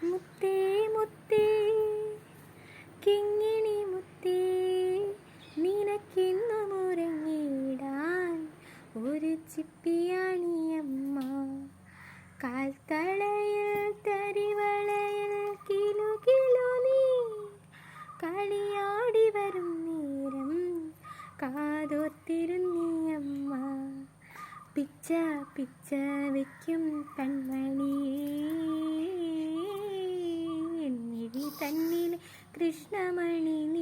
മുത്തേ മുത്തേ കിങ്ങിണി മുത്തേ, നിനക്കെന്നും ഉറങ്ങിടാൻ ഒരു ചിപ്പിയാണിയമ്മ. കാൽത്തളയിൽ തരിവളയിൽ കിലുകിലു നീ കളിയാടി വരും നേരം കാതോർത്തിരുന്നിയമ്മ. പിച്ച പിച്ച വയ്ക്കും കൺമണിയേ, എന്നിഴി തന്നിലെ കൃഷ്ണമണി.